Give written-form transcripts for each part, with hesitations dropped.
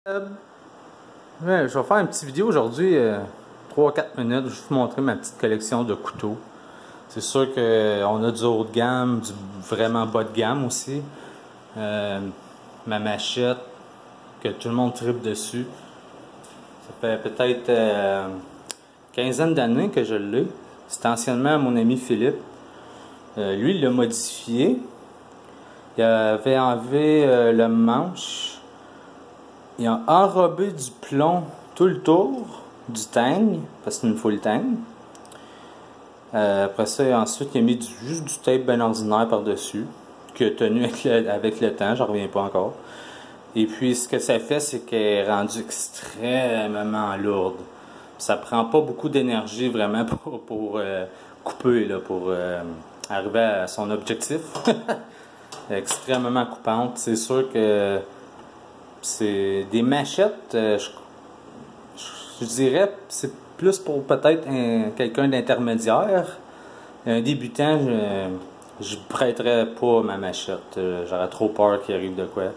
Ouais, je vais faire une petite vidéo aujourd'hui, 3-4 minutes, je vais vous montrer ma petite collection de couteaux. C'est sûr qu'on a du haut de gamme, du vraiment bas de gamme aussi. Ma machette, que tout le monde tripe dessus. Ça fait peut-être quinzaine d'années que je l'ai. C'était anciennement mon ami Philippe. Lui, il l'a modifié. Il avait enlevé le manche. Il a enrobé du plomb tout le tour, du teigne, parce qu'il me faut le teigne. Après ça, ensuite, il a mis juste du tape bien ordinaire par-dessus, qui a tenu avec le temps, j'en reviens pas encore. Et puis, ce que ça fait, c'est qu'elle est rendue extrêmement lourde. Ça prend pas beaucoup d'énergie vraiment pour couper, là, pour arriver à son objectif. Extrêmement coupante. C'est sûr que c'est des machettes, je dirais, c'est plus pour peut-être quelqu'un d'intermédiaire. Un débutant, je prêterais pas ma machette. J'aurais trop peur qu'il arrive de quoi.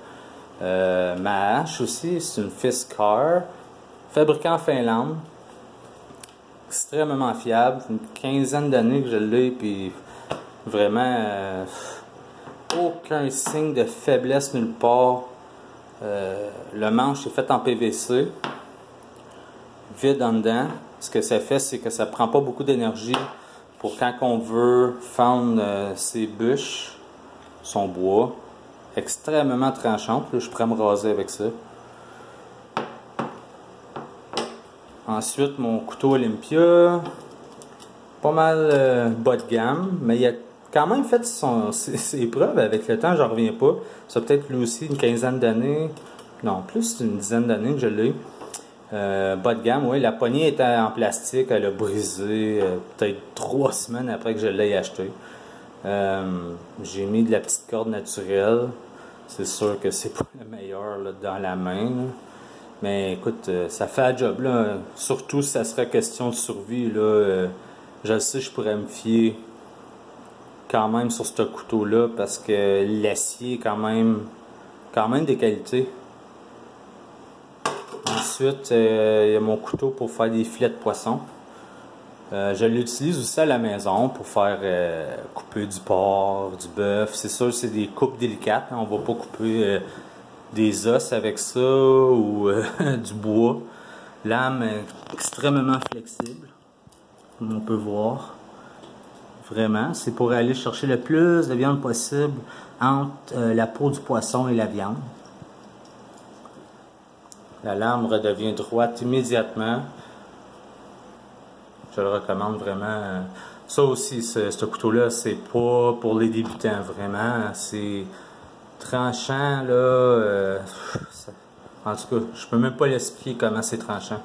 Ma hache aussi, c'est une Fiskar, fabriquée en Finlande. Extrêmement fiable. Une quinzaine d'années que je l'ai, puis vraiment aucun signe de faiblesse nulle part. Le manche est fait en PVC, vide en dedans. Ce que ça fait, c'est que ça prend pas beaucoup d'énergie pour quand on veut fendre ses bûches, son bois. Extrêmement tranchante. Là, je pourrais me raser avec ça. Ensuite, mon couteau Olympia. Pas mal bas de gamme, mais il a quand même fait ses preuves avec le temps, j'en reviens pas. Ça peut-être lui aussi une quinzaine d'années. Non, plus une dizaine d'années que je l'ai. Bas de gamme, oui. La poignée était en plastique, elle a brisé peut-être 3 semaines après que je l'ai acheté. J'ai mis de la petite corde naturelle. C'est sûr que c'est pas le meilleur là, dans la main. Là. Mais écoute, ça fait un job. Là. Surtout si ça serait question de survie. Là, je le sais, je pourrais me fier quand même sur ce couteau-là parce que l'acier est quand même des qualités. Ensuite, il y a mon couteau pour faire des filets de poisson. Je l'utilise aussi à la maison pour faire couper du porc, du bœuf. C'est sûr, c'est des coupes délicates. On va pas couper des os avec ça ou du bois. Lame est extrêmement flexible, comme on peut voir. Vraiment, c'est pour aller chercher le plus de viande possible entre la peau du poisson et la viande. La lame redevient droite immédiatement. Je le recommande vraiment. Ça aussi, ce couteau-là, c'est pas pour les débutants, vraiment. C'est tranchant, là. En tout cas, je peux même pas l'expliquer comment c'est tranchant.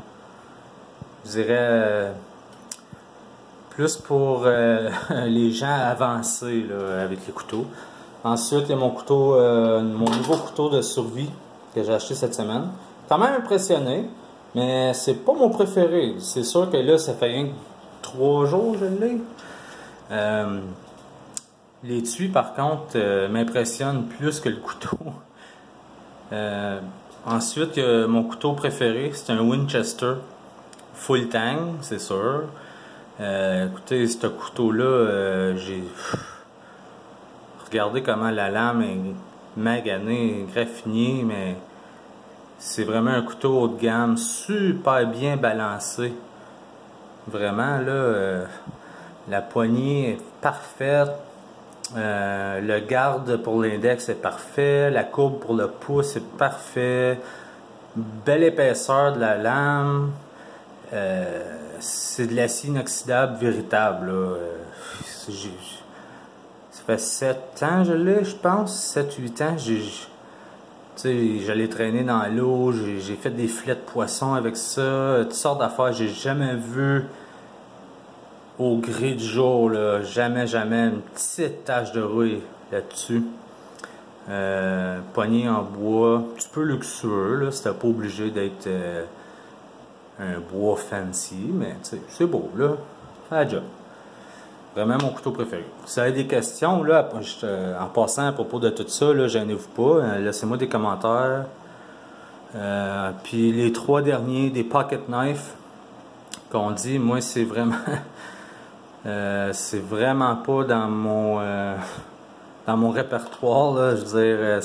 Je dirais plus pour les gens avancés là, avec les couteaux. Ensuite, il y a mon couteau, mon nouveau couteau de survie que j'ai acheté cette semaine. Quand même impressionné, mais c'est pas mon préféré. C'est sûr que là, ça fait rien que 3 jours que je l'ai. L'étui, par contre, m'impressionne plus que le couteau. Ensuite, mon couteau préféré, c'est un Winchester full tang, c'est sûr. Écoutez, ce couteau-là, j'ai regardé comment la lame est maganée, graffinée, mais c'est vraiment un couteau haut de gamme, super bien balancé. Vraiment, là, la poignée est parfaite. Le garde pour l'index est parfait. La courbe pour le pouce est parfait. Belle épaisseur de la lame. C'est de l'acier inoxydable véritable. Ça fait 7 ans je l'ai, je pense. 7-8 ans. Je l'ai traîné dans l'eau. J'ai fait des filets de poisson avec ça. Toutes sortes d'affaires. J'ai jamais vu au gré du jour, là, jamais une petite tache de rouille là-dessus. Poignée en bois, un petit peu luxueux, là, c'était pas obligé d'être un bois fancy, mais c'est beau, là, fait la job. Vraiment mon couteau préféré. Si vous avez des questions, là, en passant à propos de tout ça, là, gênez-vous pas, laissez-moi des commentaires. Puis les 3 derniers, des pocket knives, qu'on dit, moi c'est vraiment c'est vraiment pas dans mon répertoire, là. Je veux dire,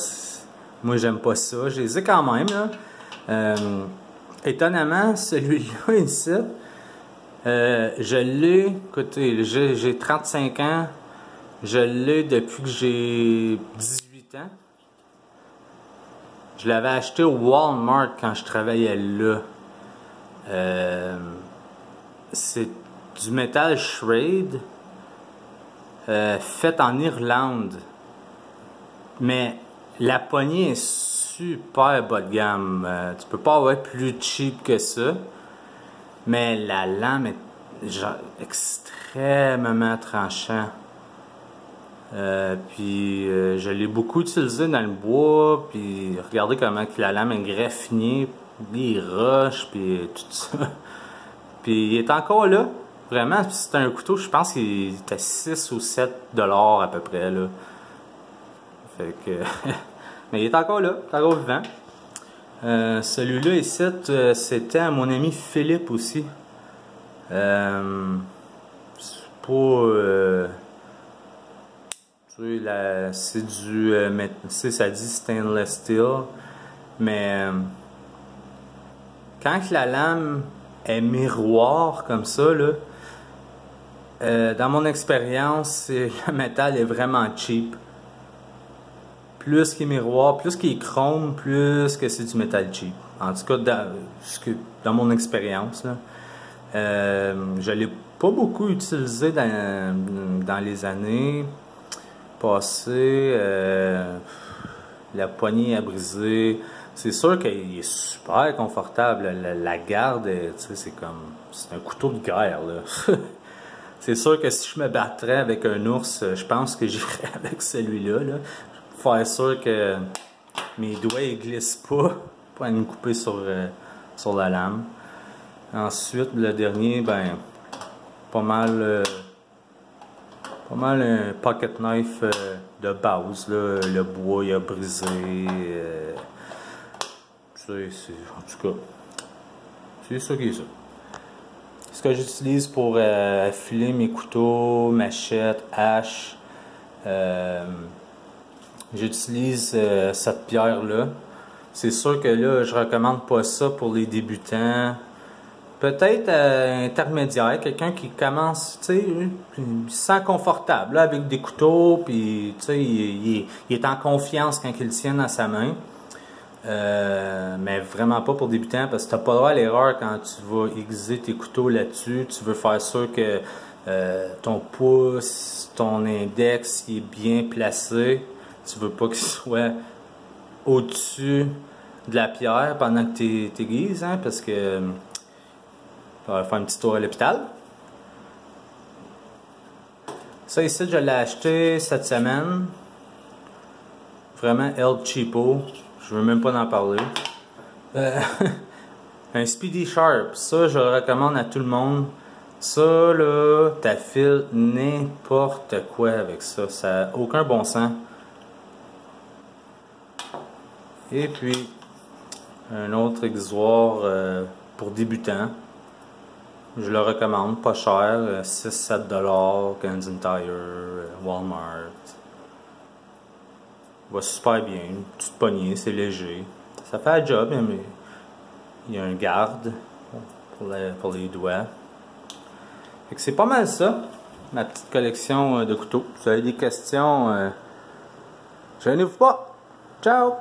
moi j'aime pas ça. Je les ai quand même, là. Étonnamment, celui-là ici, je l'ai, écoutez, j'ai 35 ans, je l'ai depuis que j'ai 18 ans. Je l'avais acheté au Walmart quand je travaillais là. C'est du métal shred fait en Irlande. Mais la poignée est super bas de gamme. Tu peux pas avoir plus cheap que ça. Mais la lame est genre extrêmement tranchant. Puis je l'ai beaucoup utilisé dans le bois, puis regardez comment que la lame est graffinée, les roches, puis tout ça. Puis il est encore là, vraiment, c'est un couteau, je pense qu'il était 6 ou 7 $ à peu près, là. Fait que... mais il est encore là, il est encore vivant. Celui-là ici, c'était à mon ami Philippe aussi. C'est pas... c'est du... ça dit stainless steel. Mais... quand la lame est miroir comme ça, là, dans mon expérience, le métal est vraiment cheap. Plus qu'il est miroir, plus qu'il est chrome, plus que c'est du métal cheap. En tout cas, dans mon expérience, là. Je ne l'ai pas beaucoup utilisé dans les années passées. La poignée a brisé. C'est sûr qu'il est super confortable. La garde, c'est comme... c'est un couteau de guerre, là. C'est sûr que si je me battrais avec un ours, je pense que j'irais avec celui-là, là. Faire sûr que mes doigts ne glissent pas pour aller me couper sur la lame. Ensuite, le dernier, ben, pas mal un pocket knife de base, là. Le bois il a brisé. En tout cas, c'est ça qui est ça. Ce que j'utilise pour affiler mes couteaux, machettes, haches, j'utilise cette pierre-là. C'est sûr que là, je recommande pas ça pour les débutants. Peut-être intermédiaire, quelqu'un qui commence, tu sais, il se sent confortable là, avec des couteaux, puis tu sais, il est en confiance quand il le tient dans sa main. Mais vraiment pas pour débutants, parce que tu n'as pas le droit à l'erreur quand tu vas aiguiser tes couteaux là-dessus. Tu veux faire sûr que ton pouce, ton index il est bien placé. Tu veux pas qu'il soit au-dessus de la pierre pendant que tu aiguises, hein, parce que on va faire un petit tour à l'hôpital. Ça ici, je l'ai acheté cette semaine. Vraiment El Cheapo. Je veux même pas en parler. Un Speedy Sharp. Ça, je le recommande à tout le monde. Ça, là, t'affiles n'importe quoi avec ça. Ça n'a aucun bon sens. Et puis, un autre aiguisoir pour débutants. Je le recommande, pas cher, 6-7 $, Canadian Tire, Walmart. Il va super bien, une petite poignée, c'est léger. Ça fait un job, mais il y a un garde pour les doigts. Fait que c'est pas mal ça, ma petite collection de couteaux. Si vous avez des questions, gênez-vous pas. Ciao!